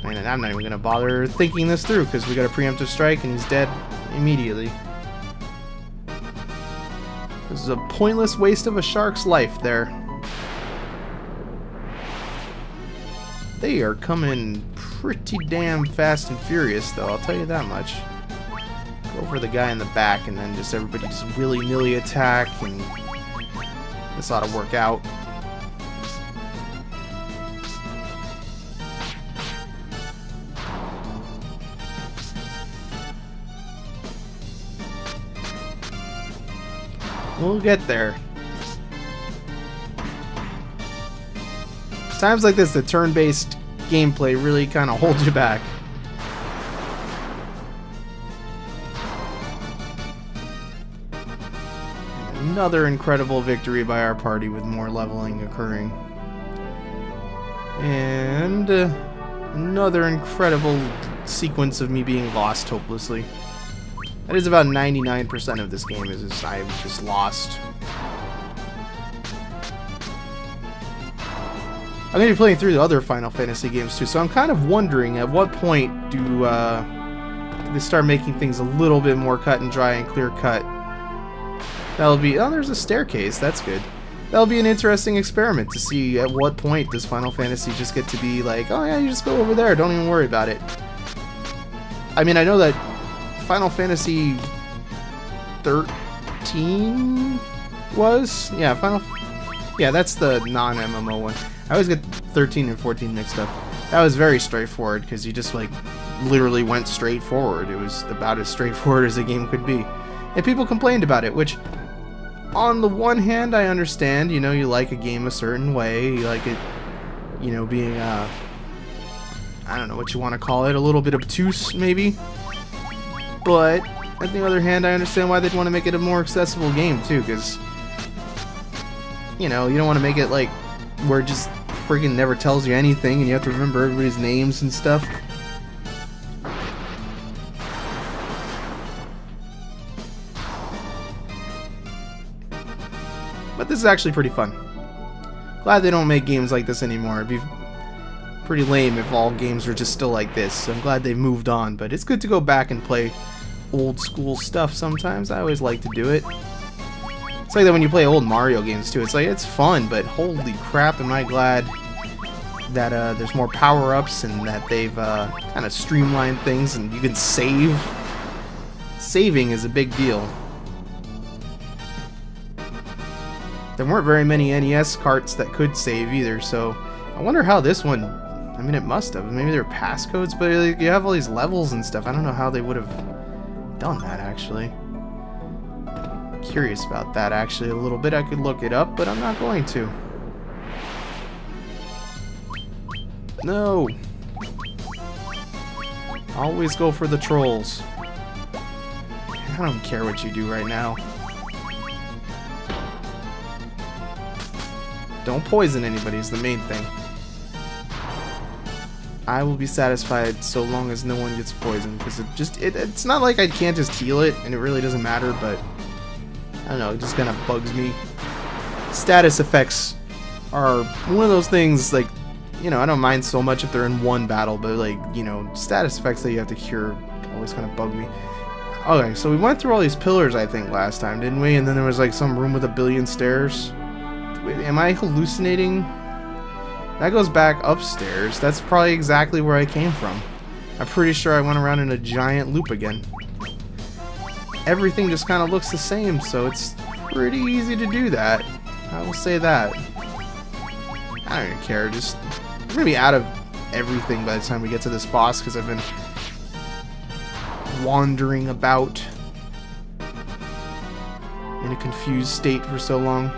And I'm not even going to bother thinking this through because we got a preemptive strike and he's dead immediately. This is a pointless waste of a shark's life there. They are coming pretty damn fast and furious, though, I'll tell you that much. Go for the guy in the back and then just everybody just willy-nilly attack, and this ought to work out. We'll get there. Times like this, the turn-based gameplay really kind of holds you back. Another incredible victory by our party with more leveling occurring. And another incredible sequence of me being lost hopelessly. That is about 99% of this game, is just, I'm just lost. I'm going to be playing through the other Final Fantasy games too, so I'm kind of wondering at what point do they start making things a little bit more cut and dry and clear cut. That'll be... oh, there's a staircase, that's good. That'll be an interesting experiment to see at what point does Final Fantasy just get to be like, oh yeah, you just go over there, don't even worry about it. I mean, I know that Final Fantasy 13 was? Yeah, yeah, that's the non-MMO one. I always get 13 and 14 mixed up. That was very straightforward because you just like literally went straight forward. It was about as straightforward as a game could be. And people complained about it, which on the one hand I understand, you know, you like a game a certain way, you like it, you know, being I don't know what you want to call it, a little bit obtuse maybe. But on the other hand, I understand why they'd want to make it a more accessible game too, because you know, you don't want to make it like where it just friggin' never tells you anything and you have to remember everybody's names and stuff. But this is actually pretty fun. Glad they don't make games like this anymore. It'd be pretty lame if all games were just still like this. So I'm glad they've moved on, but it's good to go back and play old school stuff sometimes. I always like to do it. It's like that when you play old Mario games too. It's like, it's fun, but holy crap am I glad that there's more power-ups and that they've kind of streamlined things and you can save. Saving is a big deal. There weren't very many NES carts that could save either, so I wonder how this one... I mean, it must have. Maybe there were passcodes, but like, you have all these levels and stuff. I don't know how they would have done that, actually. Curious about that, actually, a little bit. I could look it up, but I'm not going to. No! Always go for the trolls. I don't care what you do right now. Don't poison anybody is the main thing. I will be satisfied so long as no one gets poisoned, because it's not like I can't just heal it and it really doesn't matter, but I don't know, it just kind of bugs me. Status effects are one of those things, like, you know, I don't mind so much if they're in one battle, but like, you know, status effects that you have to cure always kind of bug me. Okay, so we went through all these pillars, I think, last time, didn't we? And then there was like some room with a billion stairs. Wait, am I hallucinating? That goes back upstairs. That's probably exactly where I came from. I'm pretty sure I went around in a giant loop again. Everything just kind of looks the same, so it's pretty easy to do that. I will say that. I don't even care. Just, I'm gonna be out of everything by the time we get to this boss because I've been wandering about in a confused state for so long.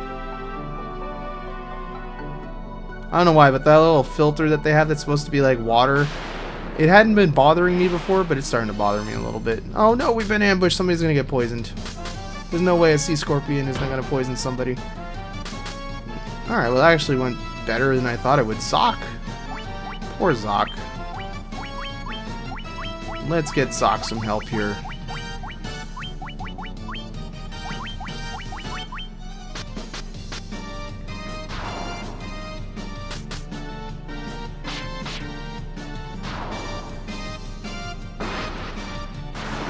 I don't know why, but that little filter that they have that's supposed to be like water, it hadn't been bothering me before, but it's starting to bother me a little bit. Oh no, we've been ambushed. Somebody's gonna get poisoned. There's no way a sea scorpion is not gonna poison somebody. Alright, well that actually went better than I thought it would. Zoc. Poor Zoc. Let's get Zoc some help here.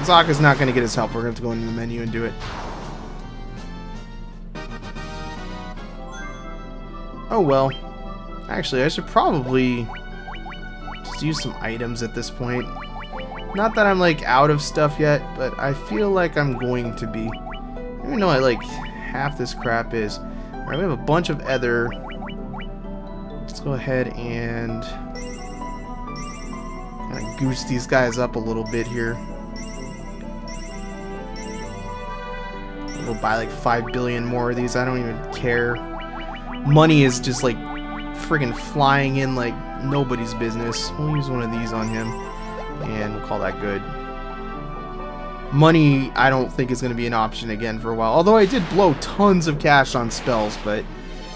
Zaka's not going to get his help. We're going to have to go into the menu and do it. Oh well. Actually, I should probably just use some items at this point. Not that I'm like out of stuff yet, but I feel like I'm going to be. I don't even know what like half this crap is. Alright, we have a bunch of ether. Let's go ahead and kind of goose these guys up a little bit here. We'll buy like 5 billion more of these. I don't even care. Money is just like friggin' flying in like nobody's business. We'll use one of these on him, and we'll call that good. Money, I don't think is going to be an option again for a while. Although I did blow tons of cash on spells, but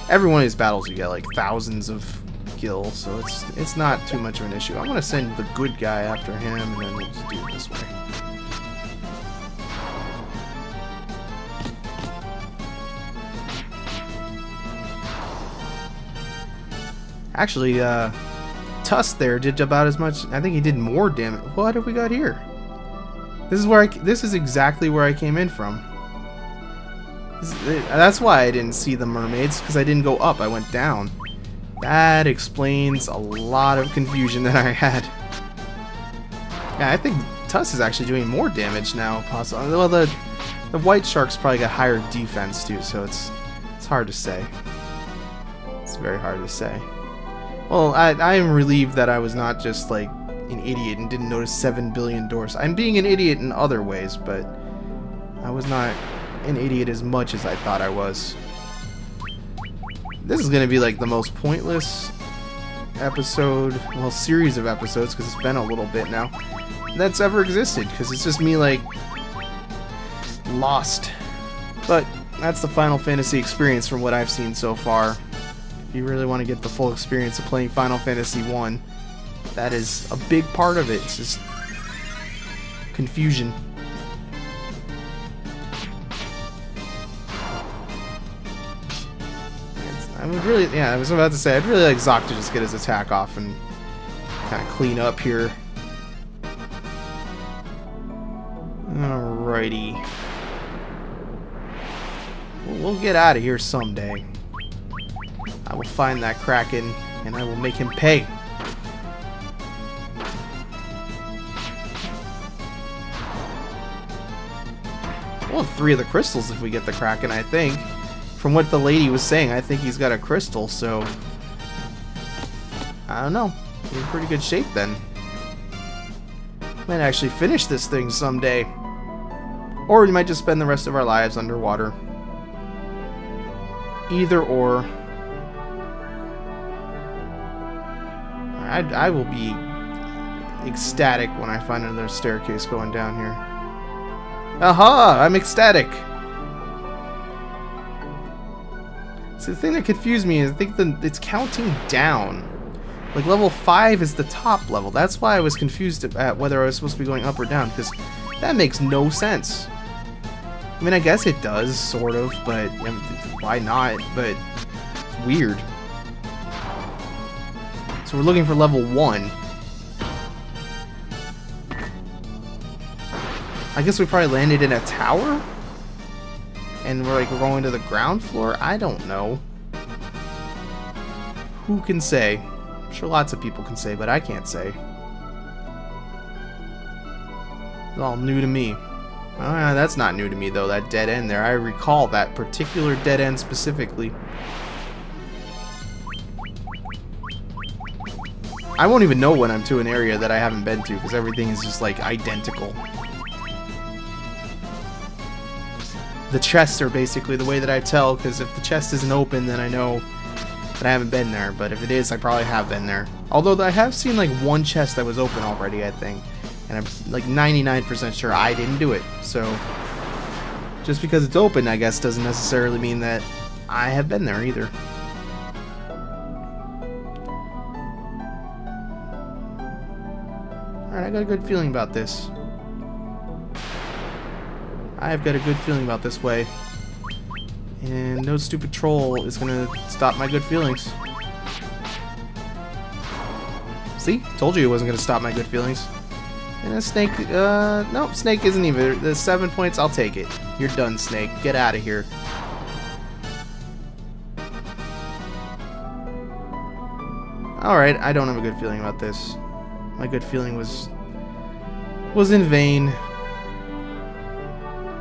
every one of these battles you get like thousands of gil, so it's not too much of an issue. I'm going to send the good guy after him, and then we'll just do it this way. Actually, Tusk there did about as much. I think he did more damage. What have we got here? This is where this is exactly where I came in from. That's why I didn't see the mermaids, because I didn't go up. I went down. That explains a lot of confusion that I had. Yeah, I think Tusk is actually doing more damage now. Possibly. Well, the white sharks probably got higher defense too, so it's hard to say. It's very hard to say. Well, I am relieved that I was not just like an idiot and didn't notice 7 billion doors. I'm being an idiot in other ways, but I was not an idiot as much as I thought I was. This is going to be like the most pointless episode, well, series of episodes, because it's been a little bit now, that's ever existed, because it's just me like lost. But that's the Final Fantasy experience from what I've seen so far. If you really want to get the full experience of playing Final Fantasy 1, that is a big part of it. It's just confusion. I would really, yeah, I was about to say, I'd really like Zoc to just get his attack off and kind of clean up here. Alrighty. We'll get out of here someday. I will find that Kraken, and I will make him pay. We'll have 3 of the crystals if we get the Kraken, I think. From what the lady was saying, I think he's got a crystal, so I don't know. We're in pretty good shape then. Might actually finish this thing someday. Or we might just spend the rest of our lives underwater. Either or. I will be ecstatic when I find another staircase going down here. Aha! I'm ecstatic! See, the thing that confused me is I think it's counting down. Like, level 5 is the top level. That's why I was confused at whether I was supposed to be going up or down, because that makes no sense. I mean, I guess it does, sort of, but I mean, why not? But it's weird. So we're looking for level 1. I guess we probably landed in a tower? And we're going to the ground floor? I don't know. Who can say? I'm sure lots of people can say, but I can't say. It's all new to me. That's not new to me, though, that dead end there. I recall that particular dead end specifically. I won't even know when I'm to an area that I haven't been to, because everything is just, like, identical. The chests are basically the way that I tell, because if the chest isn't open, then I know that I haven't been there. But if it is, I probably have been there. Although I have seen, like, one chest that was open already, I think. And I'm, like, 99% sure I didn't do it. So, just because it's open, I guess, doesn't necessarily mean that I have been there either. Alright, I got a good feeling about this. I've got a good feeling about this way. And no stupid troll is gonna stop my good feelings. See? Told you it wasn't gonna stop my good feelings. And a Snake, nope, Snake isn't even. The 7 points, I'll take it. You're done, Snake. Get out of here. Alright, I don't have a good feeling about this. My good feeling was in vain.